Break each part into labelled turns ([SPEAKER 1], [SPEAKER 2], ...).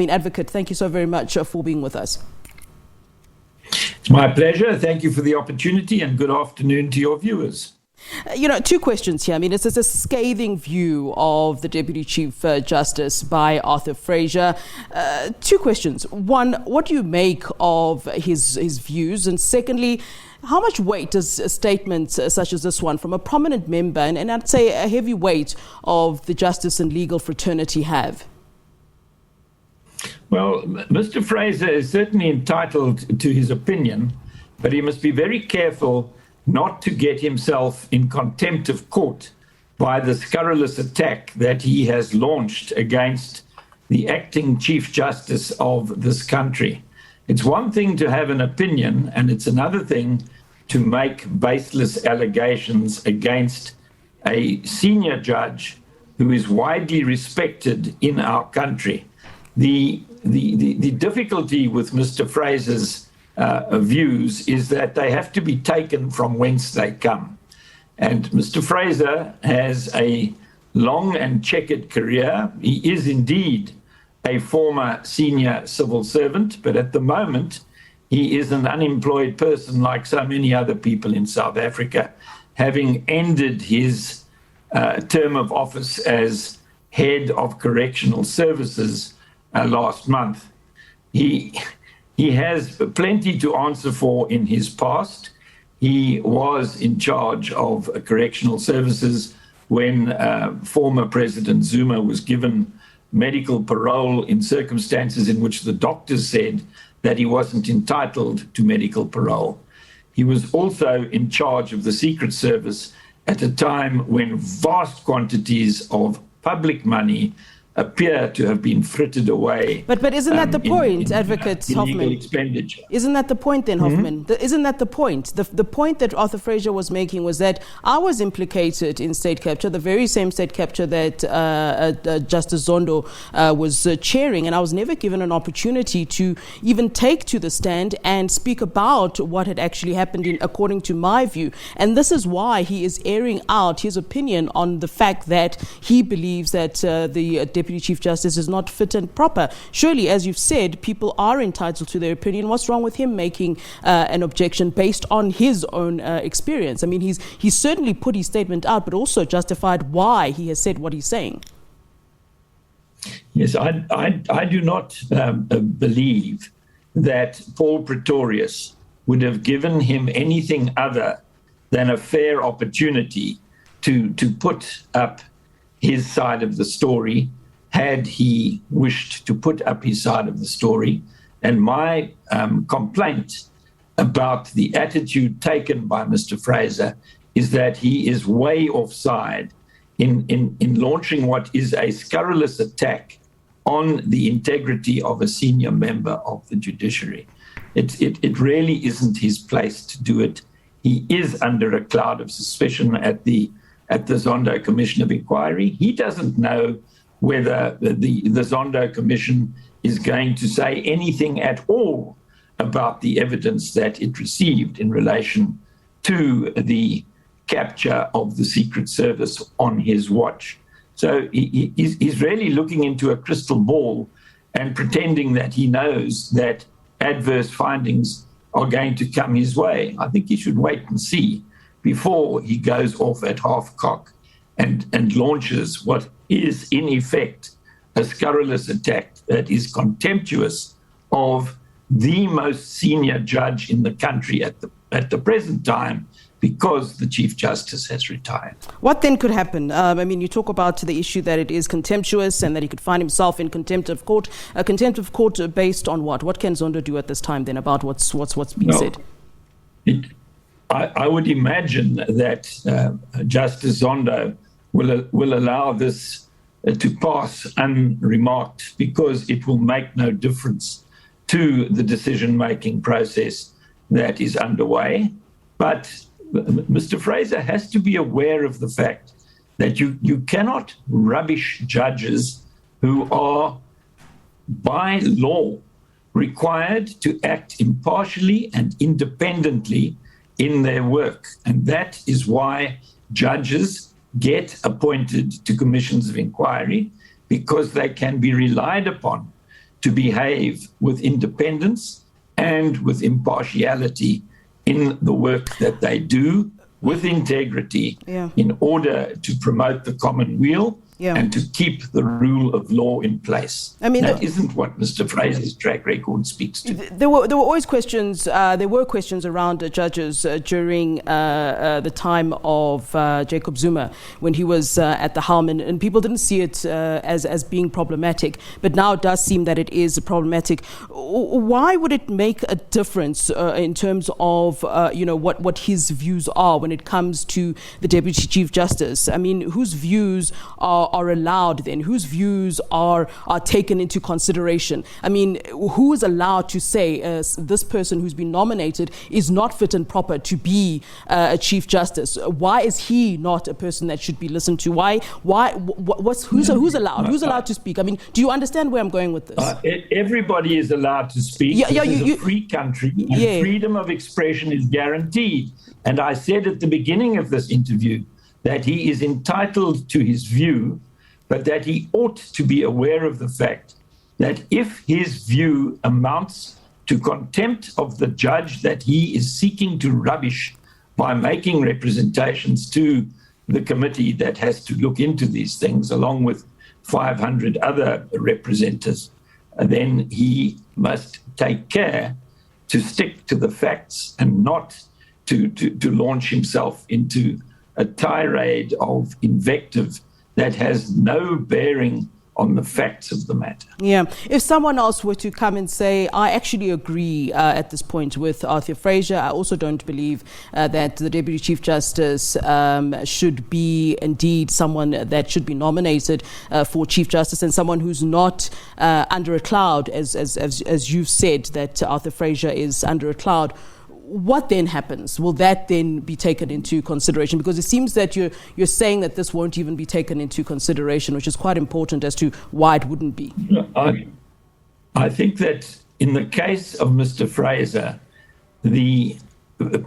[SPEAKER 1] Advocate, thank you so very much for being with us.
[SPEAKER 2] It's my pleasure. Thank you for the opportunity, and good afternoon to your viewers.
[SPEAKER 1] Two questions here. It's a scathing view of the Deputy Chief Justice by Arthur Fraser. Two questions. One, what do you make of his views? And secondly, how much weight does statements such as this one from a prominent member, and I'd say a heavy weight of the justice and legal fraternity, have?
[SPEAKER 2] Well, Mr. Fraser is certainly entitled to his opinion, but he must be very careful not to get himself in contempt of court by the scurrilous attack that he has launched against the acting Chief Justice of this country. It's one thing to have an opinion, and it's another thing to make baseless allegations against a senior judge who is widely respected in our country. The difficulty with Mr. Fraser's views is that they have to be taken from whence they come. And Mr. Fraser has a long and checkered career. He is indeed a former senior civil servant, but at the moment, he is an unemployed person like so many other people in South Africa, having ended his term of office as head of correctional services last month. He has plenty to answer for in his past. He was in charge of correctional services when former President Zuma was given medical parole in circumstances in which the doctors said that he wasn't entitled to medical parole. He was also in charge of the Secret Service at a time when vast quantities of public money appear to have been frittered away.
[SPEAKER 1] But isn't that the point, Advocate Hoffman?
[SPEAKER 2] Expenditure.
[SPEAKER 1] Isn't that the point then, Hoffman? Isn't that the point? The point that Arthur Fraser was making was that I was implicated in state capture, the very same state capture that Justice Zondo was chairing, and I was never given an opportunity to even take to the stand and speak about what had actually happened according to my view. And this is why he is airing out his opinion on the fact that he believes that the Deputy Chief Justice is not fit and proper. Surely, as you've said, people are entitled to their opinion. What's wrong with him making an objection based on his own experience? He's certainly put his statement out, but also justified why he has said what he's saying.
[SPEAKER 2] Yes, I do not believe that Paul Pretorius would have given him anything other than a fair opportunity to put up his side of the story, had he wished to put up his side of the story. And my complaint about the attitude taken by Mr. Fraser is that he is way offside in launching what is a scurrilous attack on the integrity of a senior member of the judiciary. It really isn't his place to do it. He is under a cloud of suspicion at the Zondo Commission of Inquiry. He doesn't know whether the Zondo Commission is going to say anything at all about the evidence that it received in relation to the capture of the Secret Service on his watch. So he's really looking into a crystal ball and pretending that he knows that adverse findings are going to come his way. I think he should wait and see before he goes off at half cock and launches what is in effect a scurrilous attack that is contemptuous of the most senior judge in the country at the present time, because the Chief Justice has retired.
[SPEAKER 1] What then could happen? You talk about the issue that it is contemptuous and that he could find himself in contempt of court. Contempt of court based on what? What can Zondo do at this time then about what's been said?
[SPEAKER 2] I would imagine that Justice Zondo will allow this to pass unremarked, because it will make no difference to the decision-making process that is underway. But Mr. Fraser has to be aware of the fact that you cannot rubbish judges who are, by law, required to act impartially and independently in their work. And that is why judges get appointed to commissions of inquiry, because they can be relied upon to behave with independence and with impartiality in the work that they do, with integrity, in order to promote the common weal and to keep the rule of law in place. I mean, that isn't what Mr. Fraser's track record speaks to.
[SPEAKER 1] There were always questions. There were questions around judges during the time of Jacob Zuma when he was at the helm, and people didn't see it as being problematic. But now it does seem that it is problematic. Why would it make a difference in terms of what his views are when it comes to the Deputy Chief Justice? I mean, whose views are allowed then? Whose views are taken into consideration? I mean, who is allowed to say this person who's been nominated is not fit and proper to be a Chief Justice? Why is he not a person that should be listened to? Who's allowed? Who's allowed to speak? I mean, do you understand where I'm going with this?
[SPEAKER 2] Everybody is allowed to speak. This is a free country, and freedom of expression is guaranteed. And I said at the beginning of this interview that he is entitled to his view, but that he ought to be aware of the fact that if his view amounts to contempt of the judge that he is seeking to rubbish by making representations to the committee that has to look into these things, along with 500 other representatives, then he must take care to stick to the facts and not to launch himself into a tirade of invective that has no bearing on the facts of the matter.
[SPEAKER 1] Yeah. If someone else were to come and say, I actually agree at this point with Arthur Fraser, I also don't believe that the Deputy Chief Justice should be indeed someone that should be nominated for Chief Justice, and someone who's not under a cloud, as you've said, that Arthur Fraser is under a cloud. What then happens? Will that then be taken into consideration? Because it seems that you're saying that this won't even be taken into consideration, which is quite important as to why it wouldn't be.
[SPEAKER 2] I think that in the case of Mr. Fraser, the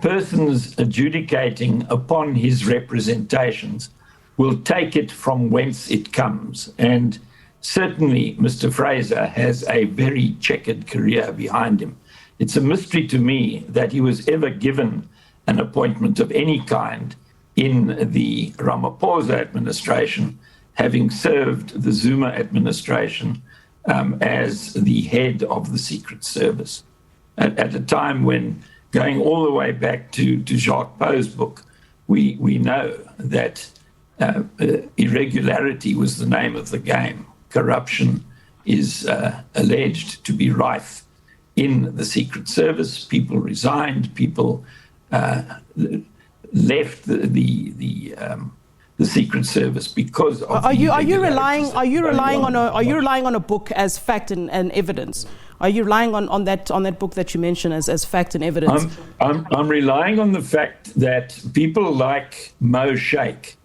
[SPEAKER 2] persons adjudicating upon his representations will take it from whence it comes. And certainly Mr. Fraser has a very checkered career behind him. It's a mystery to me that he was ever given an appointment of any kind in the Ramaphosa administration, having served the Zuma administration as the head of the Secret Service. At a time when, going all the way back to Jacques Pauw's book, we know that irregularity was the name of the game. Corruption is alleged to be rife in the Secret Service. People resigned. People left the Secret Service because of. Are you relying
[SPEAKER 1] on a book as fact and evidence? Are you relying on that book that you mentioned as fact and evidence?
[SPEAKER 2] I'm relying on the fact that people like Mo Sheikh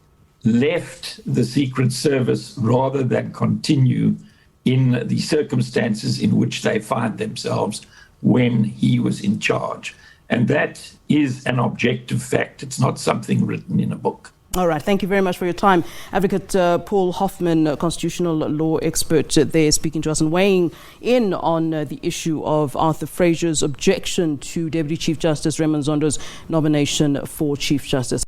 [SPEAKER 2] left the Secret Service rather than continue in the circumstances in which they find themselves when he was in charge. And that is an objective fact. It's not something written in a book.
[SPEAKER 1] All right. Thank you very much for your time. Advocate Paul Hoffman, constitutional law expert there, speaking to us and weighing in on the issue of Arthur Fraser's objection to Deputy Chief Justice Raymond Zondo's nomination for Chief Justice.